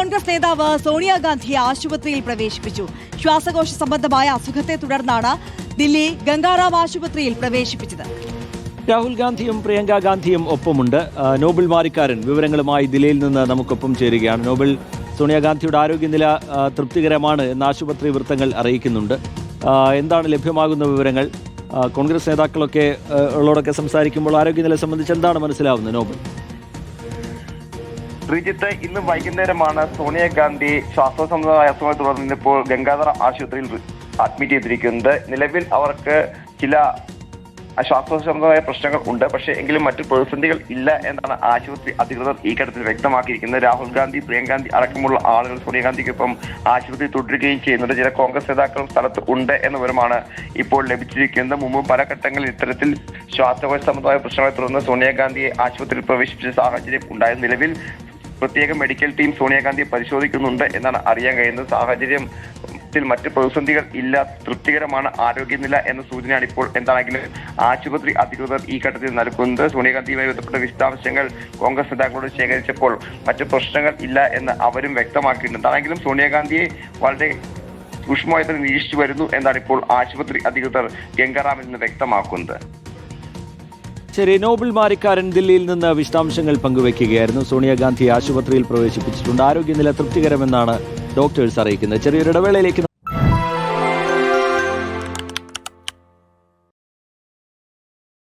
കോൺഗ്രസ് നേതാവ് സോണിയാഗാന്ധിയെ ആശുപത്രിയിൽ പ്രവേശിപ്പിച്ചു. ശ്വാസകോശ സംബന്ധമായ അസുഖത്തെ തുടർന്നാണ് ദില്ലി ഗംഗാറാം ആശുപത്രിയിൽ പ്രവേശിപ്പിച്ചത്. രാഹുൽ ഗാന്ധിയും പ്രിയങ്ക ഗാന്ധിയും ഒപ്പമുണ്ട്. നോബിൾ മാരിക്കാരൻ വിവരങ്ങളുമായി ദില്ലിയിൽ നിന്ന് നമുക്കൊപ്പം ചേരുകയാണ്. നോബിൾ, സോണിയാഗാന്ധിയുടെ ആരോഗ്യനില തൃപ്തികരമാണ് എന്ന് ആശുപത്രി വൃത്തങ്ങൾ അറിയിക്കുന്നുണ്ട്. എന്താണ് ലഭ്യമാകുന്ന വിവരങ്ങൾ? കോൺഗ്രസ് നേതാക്കളൊക്കെ ഉള്ളോടൊക്കെ സംസാരിക്കുമ്പോൾ ആരോഗ്യനില സംബന്ധിച്ച് എന്താണ് മനസ്സിലാവുന്നത്? നോബിൾ, ശ്രീജിത്ത്, ഇന്ന് വൈകുന്നേരമാണ് സോണിയാഗാന്ധി ശ്വാസസംബന്ധമായ അസുഖത്തെ തുടർന്ന് ഇപ്പോൾ ഗംഗാധര ആശുപത്രിയിൽ അഡ്മിറ്റ് ചെയ്തിരിക്കുന്നത്. നിലവിൽ അവർക്ക് ചില ശ്വാസസംബന്ധമായ പ്രശ്നങ്ങൾ ഉണ്ട്, പക്ഷേ എങ്കിലും മറ്റു പ്രതിസന്ധികൾ ഇല്ല എന്നാണ് ആശുപത്രി അധികൃതർ ഈ ഘട്ടത്തിൽ വ്യക്തമാക്കിയിരിക്കുന്നത്. രാഹുൽ ഗാന്ധി, പ്രിയങ്ക ഗാന്ധി അടക്കമുള്ള ആളുകൾ സോണിയാഗാന്ധിക്കൊപ്പം ആശുപത്രി തുടരുകയും ചെയ്യുന്നുണ്ട്. ചില കോൺഗ്രസ് നേതാക്കളും സ്ഥലത്ത് ഉണ്ട് എന്ന വിവരമാണ് ഇപ്പോൾ ലഭിച്ചിരിക്കുന്നത്. മുമ്പ് പല ഘട്ടങ്ങളിൽ ഇത്തരത്തിൽ ശ്വാസകോശ സംബന്ധമായ പ്രശ്നങ്ങളെ തുടർന്ന് സോണിയാഗാന്ധിയെ ആശുപത്രിയിൽ പ്രവേശിപ്പിച്ച സാഹചര്യം ഉണ്ടായത്. നിലവിൽ പ്രത്യേക മെഡിക്കൽ ടീം സോണിയാഗാന്ധിയെ പരിശോധിക്കുന്നുണ്ട് എന്നാണ് അറിയാൻ കഴിയുന്നത്. സാഹചര്യത്തിൽ മറ്റ് പ്രതിസന്ധികൾ ഇല്ല, തൃപ്തികരമാണ് ആരോഗ്യനില എന്ന സൂചനയാണ് ഇപ്പോൾ എന്താണെങ്കിലും ആശുപത്രി അധികൃതർ ഈ ഘട്ടത്തിൽ നൽകുന്നത്. സോണിയാഗാന്ധിയുമായി ബന്ധപ്പെട്ട വിശദാംശങ്ങൾ കോൺഗ്രസ് നേതാക്കളോട് ശേഖരിച്ചപ്പോൾ മറ്റ് പ്രശ്നങ്ങൾ ഇല്ല എന്ന് അവരും വ്യക്തമാക്കിയിട്ടുണ്ട്. എന്താണെങ്കിലും സോണിയാഗാന്ധിയെ വളരെ സൂക്ഷ്മമായി തന്നെ നിരീക്ഷിച്ചു വരുന്നു എന്നാണ് ഇപ്പോൾ ആശുപത്രി അധികൃതർ ഗംഗാറാമിൽ നിന്ന് വ്യക്തമാക്കുന്നത്. ശരി, നോബിൾ മാരിക്കാരൻ ദില്ലിയിൽ നിന്ന് വിശദാംശങ്ങൾ പങ്കുവയ്ക്കുകയായിരുന്നു. സോണിയാഗാന്ധി ആശുപത്രിയിൽ പ്രവേശിപ്പിച്ചിട്ടുണ്ട്. ആരോഗ്യനില തൃപ്തികരമെന്നാണ് ഡോക്ടേഴ്സ് അറിയിക്കുന്നത്. ചെറിയൊരു ഇടവേളയിലേക്ക്